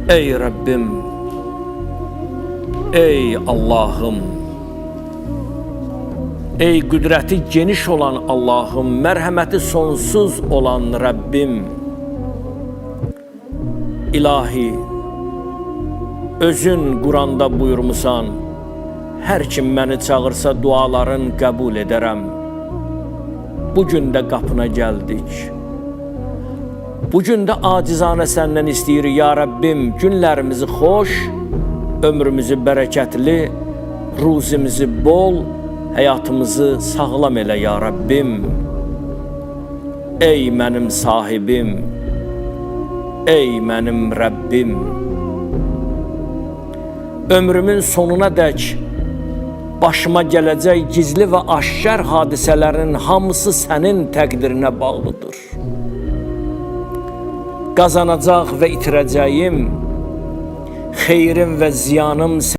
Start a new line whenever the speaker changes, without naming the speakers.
Ey Rabbim, ey Allah'ım, ey qüdrəti geniş olan Allah'ım, mərhəməti sonsuz olan Rabbim, İlahi, özün Quranda buyurmusan, hər kim məni çağırsa duaların qəbul edərəm. Bugün də qapına gəldik. Bugün də acizanə səndən istəyirik, ya Rabbim, günlərimizi xoş, ömrümüzü bərəkətli, ruzimizi bol, həyatımızı sağlam elə, ya Rabbim. Ey mənim sahibim, ey mənim Rəbbim. Ömrümün sonuna dək başıma gələcək gizli və aşkar hadisələrin hamısı sənin təqdirinə bağlıdır. Qazanacaq və itirəcəyim, xeyrim və ziyanım